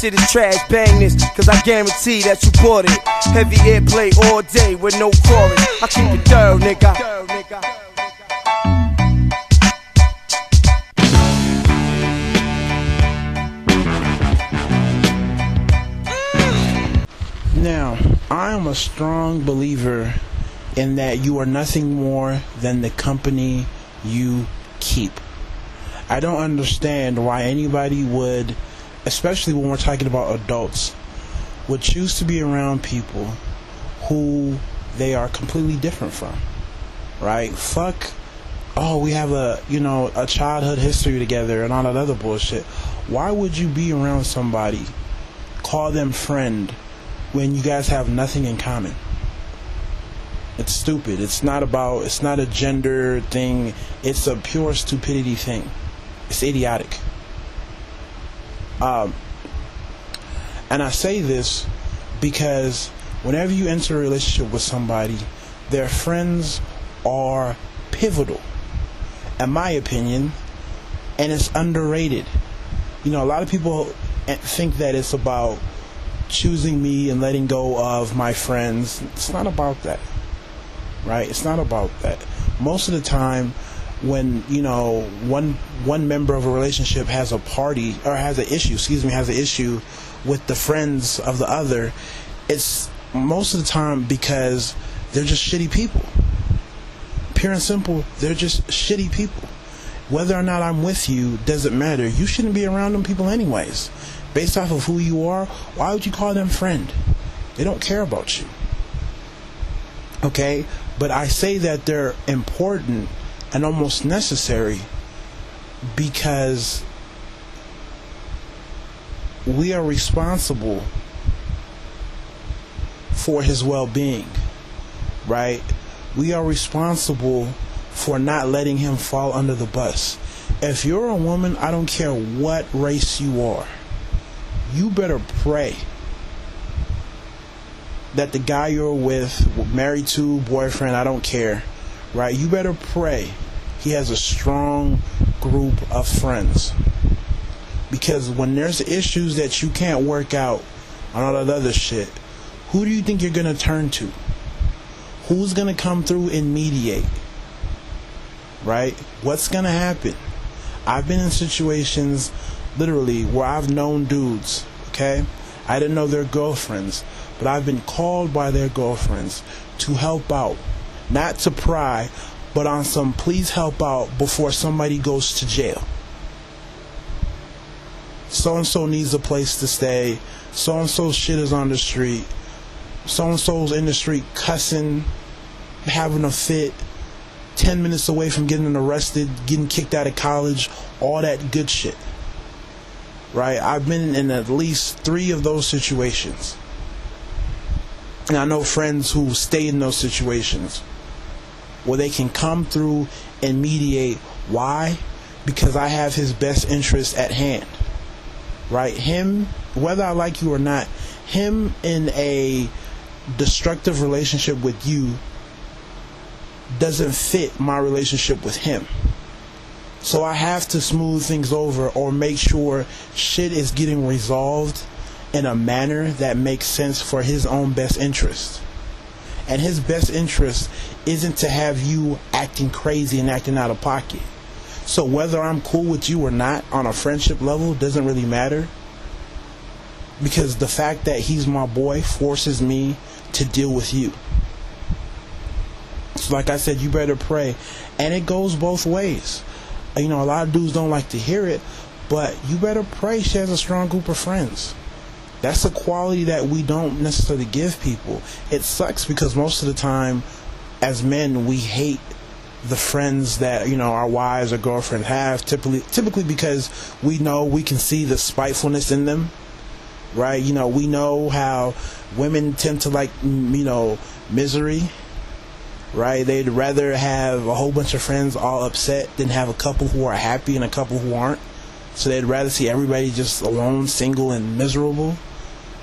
shit is trash, bang this, cause I guarantee that you bought it. Heavy airplay all day with no chorus. I keep it thorough, nigga. Now, I am a strong believer in that you are nothing more than the company you keep. I don't understand why anybody would, especially when we're talking about adults, would choose to be around people who they are completely different from, right? Fuck, oh, we have a childhood history together and all that other bullshit. Why would you be around somebody, call them friend, when you guys have nothing in common? It's stupid. It's not a gender thing. It's a pure stupidity thing. It's idiotic. And I say this because whenever you enter a relationship with somebody, their friends are pivotal, in my opinion, and it's underrated. You know, a lot of people think that it's about choosing me and letting go of my friends. It's not about that, right? It's not about that. Most of the time, when one member of a relationship has an issue with the friends of the other, it's most of the time because they're just shitty people. Pure and simple, they're just shitty people. Whether or not I'm with you doesn't matter. You shouldn't be around them people anyways. Based off of who you are, why would you call them friend? They don't care about you. Okay? But I say that they're important and almost necessary because we are responsible for his well-being, right? We are responsible for not letting him fall under the bus. If you're a woman, I don't care what race you are, you better pray that the guy you're with, married to, boyfriend, I don't care, right? You better pray he has a strong group of friends. Because when there's issues that you can't work out on all that other shit, who do you think you're going to turn to? Who's going to come through and mediate? Right? What's going to happen? I've been in situations literally where I've known dudes, okay? I didn't know their girlfriends, but I've been called by their girlfriends to help out. Not to pry, but on some please help out before somebody goes to jail. So-and-so needs a place to stay. So-and-so's shit is on the street. So-and-so's in the street cussing, having a fit, 10 minutes away from getting arrested, getting kicked out of college, all that good shit. Right? I've been in at least 3 of those situations. And I know friends who stay in those situations where they can come through and mediate. Why? Because I have his best interest at hand. Right? Him, whether I like you or not, him in a destructive relationship with you doesn't fit my relationship with him. So I have to smooth things over or make sure shit is getting resolved in a manner that makes sense for his own best interest. And his best interest isn't to have you acting crazy and acting out of pocket. So whether I'm cool with you or not on a friendship level doesn't really matter, because the fact that he's my boy forces me to deal with you. So like I said, you better pray. And it goes both ways. You know, a lot of dudes don't like to hear it, but you better pray she has a strong group of friends. That's a quality that we don't necessarily give people. It sucks because most of the time as men we hate the friends that, you know, our wives or girlfriends have, typically because we know we can see the spitefulness in them, right? You know, we know how women tend to like, you know, misery, right? They'd rather have a whole bunch of friends all upset than have a couple who are happy and a couple who aren't. So they'd rather see everybody just alone, single, and miserable.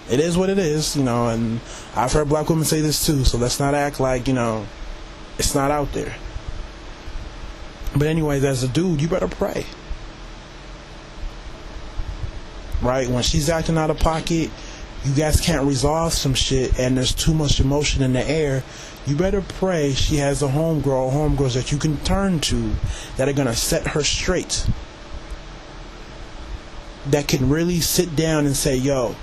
It is what it is, you know, and I've heard black women say this too, so let's not act like, you know, it's not out there. But anyways, as a dude, you better pray. right? When she's acting out of pocket, you guys can't resolve some shit, and there's too much emotion in the air. You better pray she has a homegirl or homegirls that you can turn to that are gonna set her straight. That can really sit down and say, yo,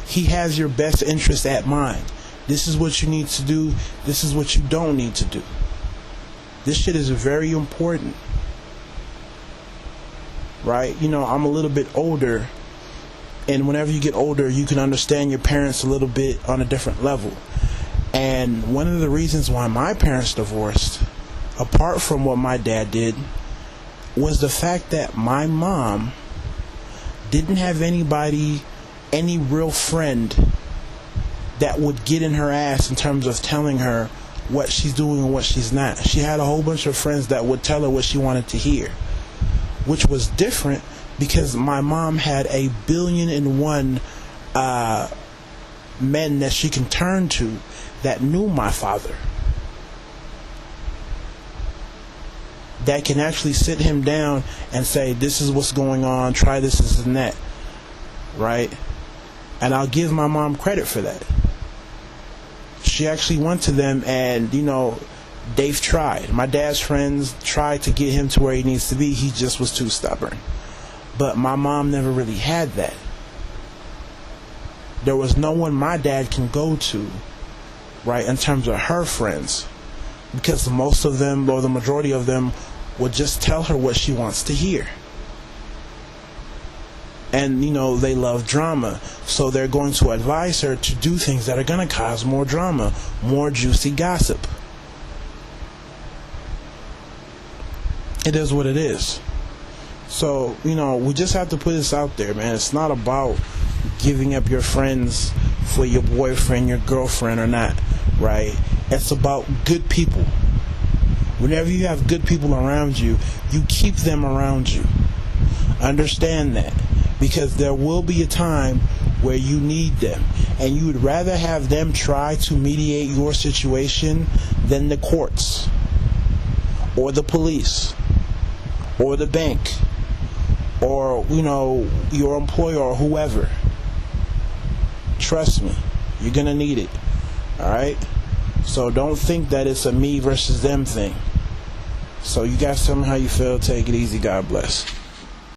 he has your best interest at mind. This is what you need to do. This is what you don't need to do. This shit is very important. Right? You know, I'm a little bit older, and whenever you get older, you can understand your parents a little bit on a different level. And one of the reasons why my parents divorced, apart from what my dad did, was the fact that my mom didn't have anybody, any real friend that would get in her ass in terms of telling her what she's doing and what she's not. She had a whole bunch of friends that would tell her what she wanted to hear, which was different because my mom had 1,000,000,001 men that she can turn to that knew my father, that can actually sit him down and say, this is what's going on, try this and that, right? And I'll give my mom credit for that. She actually went to them, and you know, they've tried. My dad's friends tried to get him to where he needs to be. He just was too stubborn. But my mom never really had that. There was no one my dad can go to, right, in terms of her friends, because most of them, or the majority of them, would just tell her what she wants to hear. And, you know, they love drama, so they're going to advise her to do things that are going to cause more drama, more juicy gossip. It is what it is. So, you know, we just have to put this out there, man. It's not about giving up your friends for your boyfriend, your girlfriend, or not, right? It's about good people. Whenever you have good people around you, you keep them around you. Understand that. Because there will be a time where you need them, and you would rather have them try to mediate your situation than the courts, or the police, or the bank, or, you know, your employer or whoever. Trust me, you're gonna need it. Alright? So don't think that it's a me versus them thing. So you guys tell me how you feel. Take it easy. God bless.